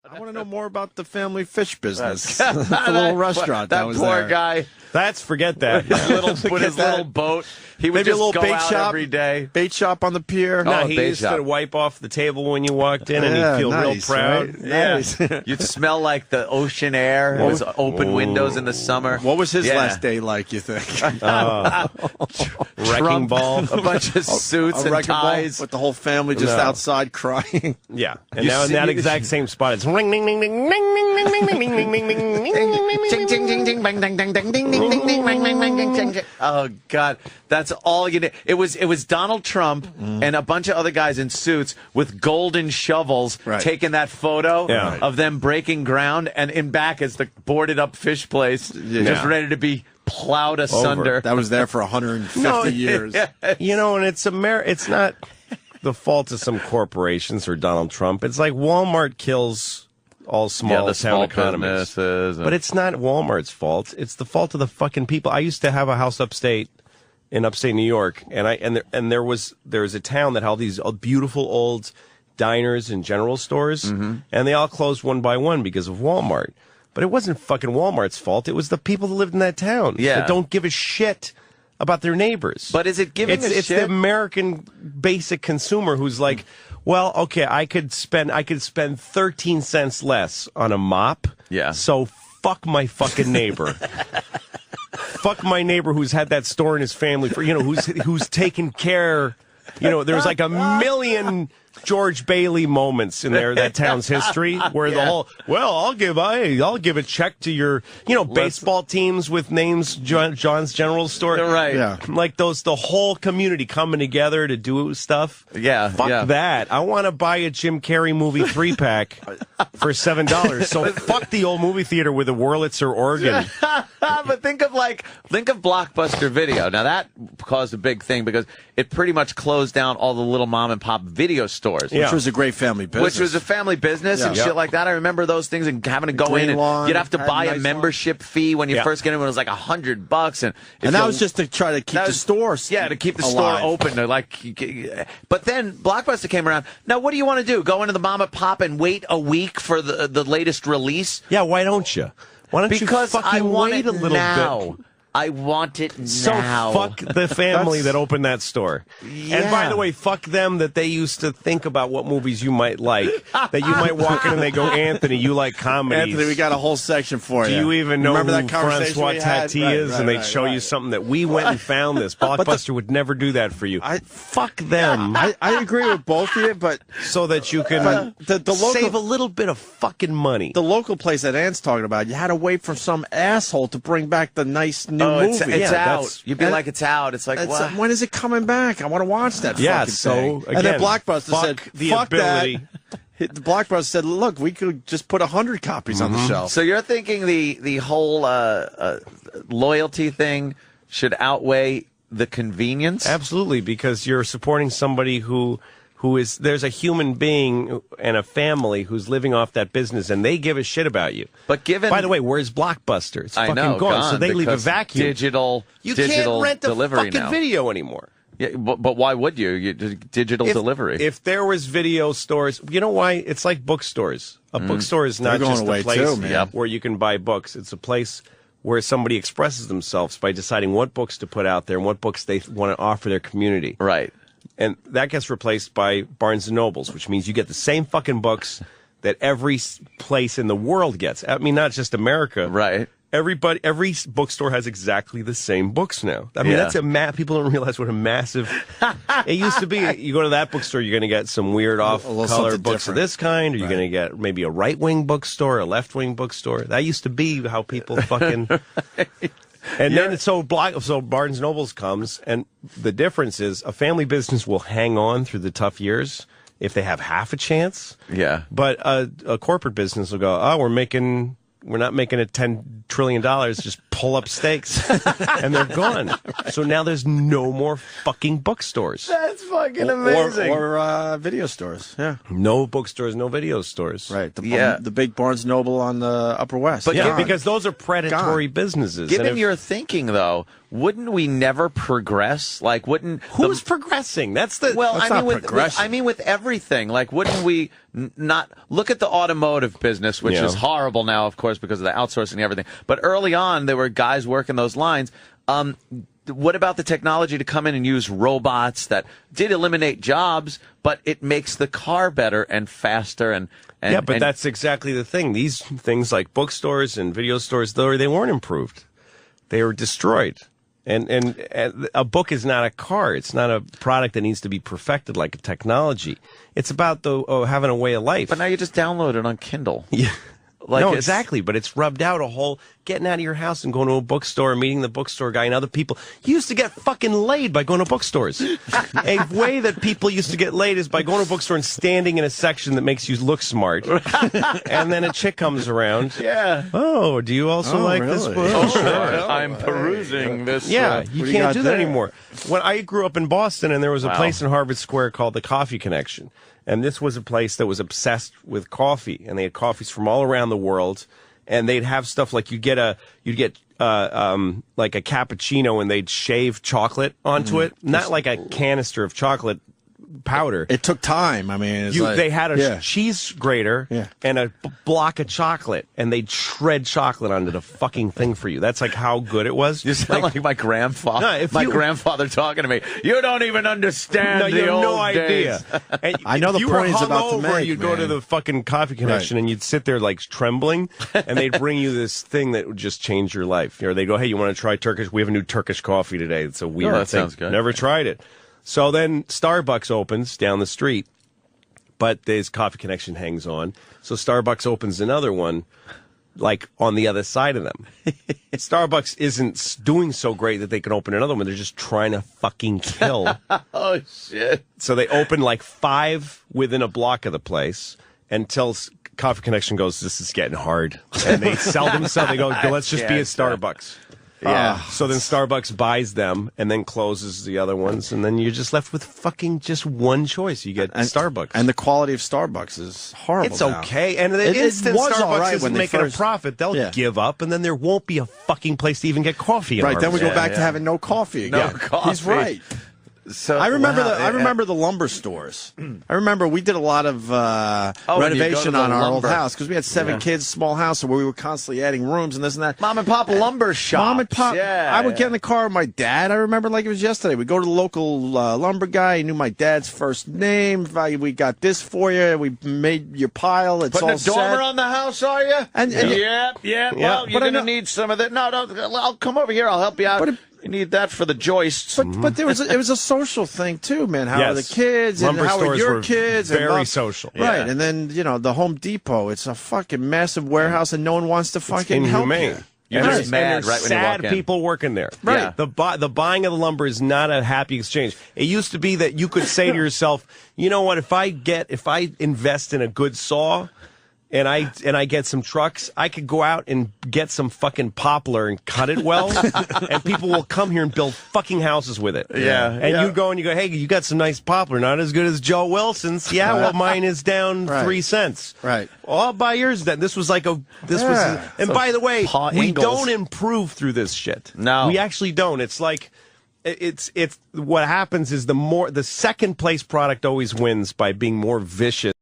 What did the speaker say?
I want to know more about the family fish business. The little restaurant that was poor there. guy. Forget that. With his little boat. He would Maybe just a little go bait out shop every day. Bait shop on the pier. No, Oh, he bait used shop. to wipe off the table when you walked in, and Yeah, he'd feel nice, real proud. right? Yeah. Nice. You'd smell like the ocean air. It was open windows in the summer. What was his last day like, you think? Wrecking ball. A bunch of suits A and wrecking ball ties. with the whole family just outside crying. Yeah, and now in that exact same spot, it's ring, ding, ding, ding, ding, ding, ding, ding, ding, ding, ding, ding. Oh God, that's all you did. It was Donald Trump and a bunch of other guys in suits with golden shovels taking that photo of them breaking ground, and in back is the boarded up fish place just ready to be plowed asunder. That was there for 150 years. You know, and it's not the fault of some corporations or Donald Trump. It's like Walmart kills all small town economies. But it's not Walmart's fault. It's the fault of the fucking people. I used to have a house in upstate New York, and there was a town that had all these beautiful old diners and general stores, and they all closed one by one because of Walmart. But it wasn't fucking Walmart's fault. It was the people that lived in that town that don't give a shit about their neighbors. But is it giving a shit? It's the American basic consumer who's like, well, okay, I could spend 13 cents less on a mop. Yeah. So fuck my fucking neighbor. Fuck my neighbor who's had that store in his family for, who's taken care. There's like a million George Bailey moments in that town's history where the whole, I'll give a check to your, baseball teams with names, John's General Store. Right. Yeah. Like the whole community coming together to do stuff. Yeah. Fuck that. I want to buy a Jim Carrey movie 3-pack for $7. So fuck the old movie theater with a Wurlitzer organ. But think of Blockbuster Video. Now that caused a big thing because it pretty much closed down all the little mom and pop video stores. Which was a great family business. Which was a family business and shit like that. I remember those things and having to go in and you'd have to buy a membership fee when you first get in. When it was like $100, and that was just to try to keep the stores. Yeah, to keep the store open. But then Blockbuster came around. Now, what do you want to do? Go into the mom and pop and wait a week for the latest release? Yeah, why don't you? Why don't you fucking wait a little bit? I want it now. So fuck the family that opened that store. Yeah. And by the way, fuck them that they used to think about what movies you might like. That you might walk in and they go, Anthony, you like comedies. Anthony, we got a whole section for you. Do you even know Remember who that conversation Francois we had? Tati is? And they'd show you something that we went and found this. Blockbuster would never do that for you. Fuck them. I agree with both of you, but so that you can the local, save a little bit of fucking money. The local place that Ann's talking about, you had to wait for some asshole to bring back the nice new movie. It's out. You'd be like, it's out. It's like, what? When is it coming back? I want to watch that fucking thing. Again, and then Blockbuster said, fuck ability. that. The Blockbuster said, look, we could just put 100 copies on the shelf. So you're thinking the whole loyalty thing should outweigh the convenience? Absolutely, because you're supporting somebody who there's a human being and a family who's living off that business, and they give a shit about you. But by the way, where's Blockbuster? It's fucking gone. So they leave a vacuum. You can't rent a delivery fucking now. video anymore. Yeah, but why would you? Digital delivery. If there was video stores, you know why? It's like bookstores. A bookstore is not just a place where you can buy books. It's a place where somebody expresses themselves by deciding what books to put out there and what books they want to offer their community. Right. And that gets replaced by Barnes & Nobles, which means you get the same fucking books that every place in the world gets. I mean, not just America. Right. Every bookstore has exactly the same books now. I mean, that's people don't realize what a massive... It used to be, you go to that bookstore, you're going to get some weird off-color books of this kind, or you're going to get maybe a right-wing bookstore, a left-wing bookstore. That used to be how people fucking... And then so Barnes & Nobles comes, and the difference is a family business will hang on through the tough years if they have half a chance. Yeah. But a corporate business will go, we're not making it $10 trillion, just pull up stakes. And they're gone. So now there's no more fucking bookstores. That's fucking amazing. Or video stores. Yeah. No bookstores, no video stores. Right. The big Barnes & Noble on the Upper West. But because those are predatory businesses. Given your thinking, though, wouldn't we never progress? Like, who's progressing? That's the I mean with everything. Like, wouldn't we not look at the automotive business, which is horrible now, of course, because of the outsourcing and everything. But early on, there were guys working those lines. What about the technology to come in and use robots that did eliminate jobs, but it makes the car better and faster and that's exactly the thing. These things like bookstores and video stores, though, they weren't improved. They were destroyed. And a book is not a car. It's not a product that needs to be perfected like a technology. It's about having a way of life. But now you just download it on Kindle. Yeah. No, exactly, but it's rubbed out getting out of your house and going to a bookstore and meeting the bookstore guy and other people. You used to get fucking laid by going to bookstores. A way that people used to get laid is by going to a bookstore and standing in a section that makes you look smart. And then a chick comes around. Yeah. Oh, do you also like this book? Oh, sure. I'm perusing this. Yeah, you can't do that anymore. When I grew up in Boston, and there was a place in Harvard Square called the Coffee Connection. And this was a place that was obsessed with coffee, and they had coffees from all around the world. And they'd have stuff like you'd get like a cappuccino, and they'd shave chocolate onto it, not like a canister of chocolate powder. It took time. I mean, they had a cheese grater and a block of chocolate, and they'd shred chocolate onto the fucking thing for you. That's like how good it was. You sound like my grandfather. Grandfather talking to me. You don't even understand the old no idea. And I know the point he's about to make. You'd go to the fucking Coffee Connection, and you'd sit there like trembling, and they'd bring you this thing that would just change your life. Or they go, hey, you want to try Turkish? We have a new Turkish coffee today. It's a weird thing. Sounds good. Never tried it. So then Starbucks opens down the street, but this Coffee Connection hangs on. So Starbucks opens another one, like on the other side of them. Starbucks isn't doing so great that they can open another one. They're just trying to fucking kill. Oh, shit. So they open like 5 within a block of the place until Coffee Connection goes, this is getting hard. And they sell themselves. They go, let's just be at Starbucks. Yeah. So then Starbucks buys them and then closes the other ones, and then you're just left with fucking just one choice. You get Starbucks. And the quality of Starbucks is horrible. It's okay. And the instant Starbucks isn't making a profit, they'll give up, and then there won't be a fucking place to even get coffee. Right, then we go back to having no coffee again. No coffee. He's right. So I remember the lumber stores. I remember we did a lot of renovation on our old house because we had 7 kids, small house, so we were constantly adding rooms and this and that. Mom and pop lumber shops. Mom and pop. I would get in the car with my dad. I remember like it was yesterday. We'd go to the local lumber guy. He knew my dad's first name. We got this for you. We made your pile. It's putting all a dormer set. on the house, are you? Yeah. Well, you're gonna need some of that. No, I'll come over here. I'll help you out. You need that for the joists. But it was a social thing too, man. How are the kids and how are your kids? Very social, right? And then the Home Depot. It's a fucking massive warehouse, and no one wants to fucking help you. You're just mad right when you walk in. Sad people working there. Right. Yeah. The buying of the lumber is not a happy exchange. It used to be that you could say to yourself, you know what? If I invest in a good saw, and I get some trucks, I could go out and get some fucking poplar and cut it well, and people will come here and build fucking houses with it. Yeah. And you go, hey, you got some nice poplar, not as good as Joe Wilson's. Yeah, well, mine is down 3 cents. Right. Well, I'll buy yours then. This was, and by the way, we don't improve through this shit. No. We actually don't. It's like, it's what happens is the second place product always wins by being more vicious